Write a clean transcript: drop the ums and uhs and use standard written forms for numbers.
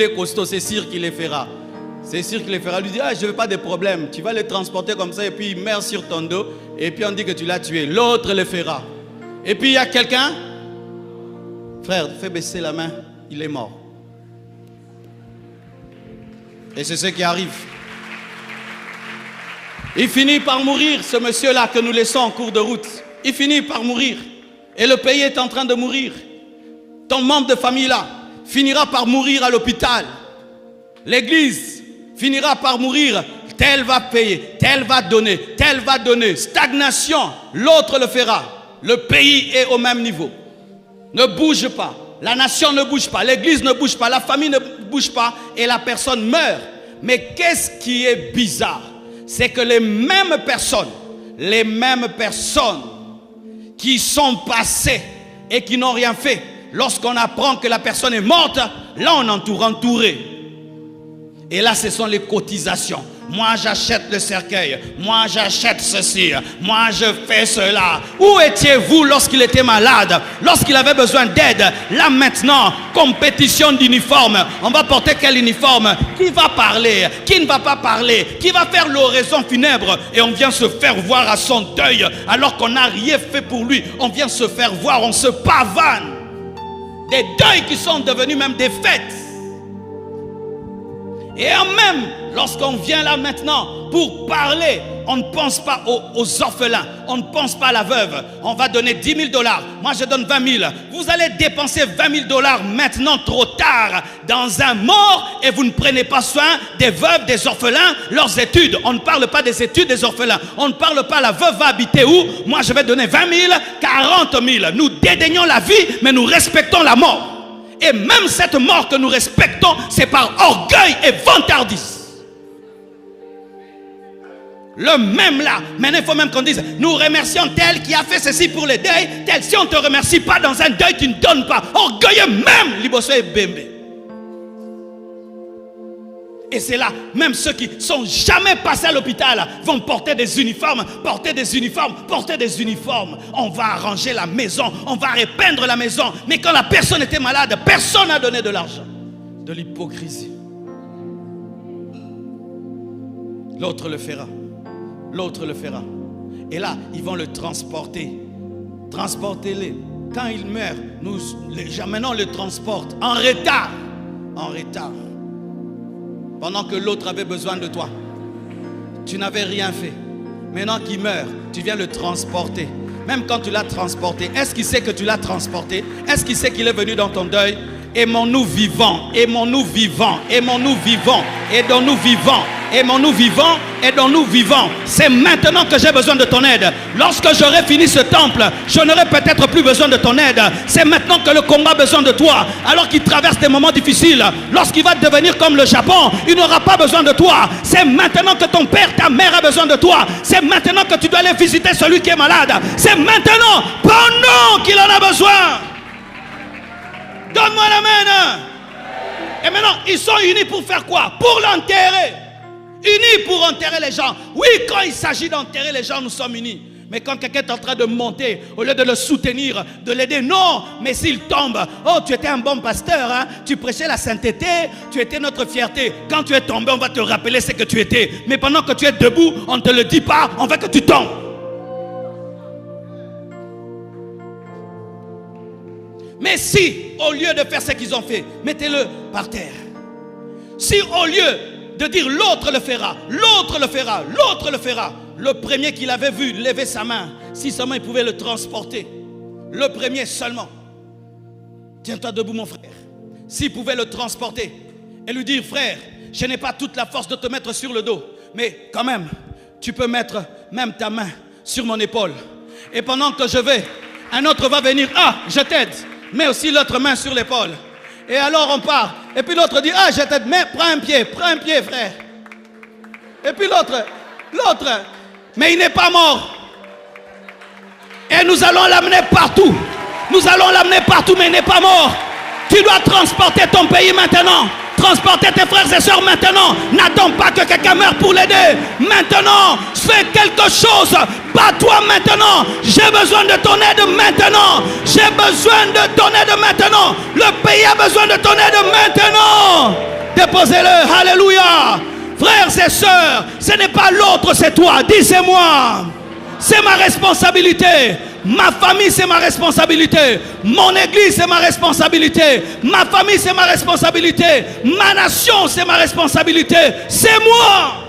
est costaud, c'est sûr qu'il les fera. C'est sûr qu'il les fera. Il lui dit, ah, je ne veux pas de problème. Tu vas les transporter comme ça et puis il meurt sur ton dos. Et puis on dit que tu l'as tué. L'autre le fera. Et puis il y a quelqu'un. Frère, fais baisser la main. Il est mort. Et c'est ce qui arrive. Il finit par mourir, ce monsieur-là que nous laissons en cours de route. Il finit par mourir. Et le pays est en train de mourir. Ton membre de famille-là finira par mourir à l'hôpital. L'église finira par mourir. Tel va payer, tel va donner, tel va donner. Stagnation, l'autre le fera. Le pays est au même niveau. Ne bouge pas. La nation ne bouge pas. L'église ne bouge pas. La famille ne bouge pas. Et la personne meurt. Mais qu'est-ce qui est bizarre? C'est que les mêmes personnes qui sont passées et qui n'ont rien fait, lorsqu'on apprend que la personne est morte, là on entouré. Et là ce sont les cotisations. Moi j'achète le cercueil, moi j'achète ceci, moi je fais cela. Où étiez-vous lorsqu'il était malade, lorsqu'il avait besoin d'aide? Là maintenant, compétition d'uniforme. On va porter quel uniforme? Qui va parler? Qui ne va pas parler? Qui va faire l'oraison funèbre? Et on vient se faire voir à son deuil alors qu'on n'a rien fait pour lui. On vient se faire voir, on se pavane. Des deuils qui sont devenus même des fêtes. Et même lorsqu'on vient là maintenant pour parler, on ne pense pas aux orphelins, on ne pense pas à la veuve. On va donner 10 000 $. Moi je donne 20 000. Vous allez dépenser 20 000 $ maintenant trop tard dans un mort et vous ne prenez pas soin des veuves, des orphelins, leurs études. On ne parle pas des études des orphelins. On ne parle pas la veuve va habiter où. Moi je vais donner 20 000, 40 000. Nous dédaignons la vie mais nous respectons la mort. Et même cette mort que nous respectons, c'est par orgueil et vantardise. Le même là, maintenant il faut même qu'on dise, nous remercions tel qui a fait ceci pour les deuils, tel si on ne te remercie pas dans un deuil, tu ne donnes pas. Orgueilleux même, liboso et bembe. Et c'est là, même ceux qui ne sont jamais passés à l'hôpital vont porter des uniformes, porter des uniformes, porter des uniformes. On va arranger la maison, on va repeindre la maison. Mais quand la personne était malade, personne n'a donné de l'argent. De l'hypocrisie. L'autre le fera. L'autre le fera. Et là, ils vont le transporter. Transportez-les. Quand il meurt, nous, les gens maintenant le transportent en retard. En retard. Pendant que l'autre avait besoin de toi. Tu n'avais rien fait. Maintenant qu'il meurt, tu viens le transporter. Même quand tu l'as transporté, est-ce qu'il sait que tu l'as transporté? Est-ce qu'il sait qu'il est venu dans ton deuil? Aimons-nous vivants, aimons-nous vivants, aimons-nous vivants, aidons-nous vivants, aimons-nous vivants, aidons-nous vivants. C'est maintenant que j'ai besoin de ton aide. Lorsque j'aurai fini ce temple, je n'aurai peut-être plus besoin de ton aide. C'est maintenant que le Congo a besoin de toi. Alors qu'il traverse des moments difficiles, lorsqu'il va devenir comme le Japon, il n'aura pas besoin de toi. C'est maintenant que ton père, ta mère a besoin de toi. C'est maintenant que tu dois aller visiter celui qui est malade. C'est maintenant, pendant qu'il en a besoin. Donne-moi la main. Et maintenant, ils sont unis pour faire quoi? Pour l'enterrer. Unis pour enterrer les gens. Oui, quand il s'agit d'enterrer les gens, nous sommes unis. Mais quand quelqu'un est en train de monter, au lieu de le soutenir, de l'aider, non. Mais s'il tombe, oh, tu étais un bon pasteur, hein? Tu prêchais la sainteté, tu étais notre fierté. Quand tu es tombé, on va te rappeler ce que tu étais. Mais pendant que tu es debout, on ne te le dit pas, on veut que tu tombes. Mais si, au lieu de faire ce qu'ils ont fait, mettez-le par terre. Si au lieu de dire l'autre le fera, l'autre le fera, l'autre le fera, le premier qu'il avait vu lever sa main, si seulement il pouvait le transporter, le premier seulement, tiens-toi debout mon frère, s'il pouvait le transporter et lui dire, frère, je n'ai pas toute la force de te mettre sur le dos, mais quand même, tu peux mettre même ta main sur mon épaule. Et pendant que je vais, un autre va venir, ah, je t'aide. Mets aussi l'autre main sur l'épaule. Et alors on part. Et puis l'autre dit, ah je t'aide, mais prends un pied, frère. Et puis l'autre, mais il n'est pas mort. Et nous allons l'amener partout. Nous allons l'amener partout, mais il n'est pas mort. Tu dois transporter ton pays maintenant. transporter tes frères et sœurs maintenant. N'attends pas que quelqu'un meure pour l'aider. Maintenant, fais quelque chose. Bats-toi maintenant. J'ai besoin de ton aide maintenant. J'ai besoin de ton aide maintenant. Le pays a besoin de ton aide maintenant. Déposez-le. Alléluia. Frères et sœurs, ce n'est pas l'autre, c'est toi. Dis-moi. C'est ma responsabilité. Ma famille, c'est ma responsabilité. Mon église, c'est ma responsabilité. Ma famille, c'est ma responsabilité. Ma nation, c'est ma responsabilité. C'est moi.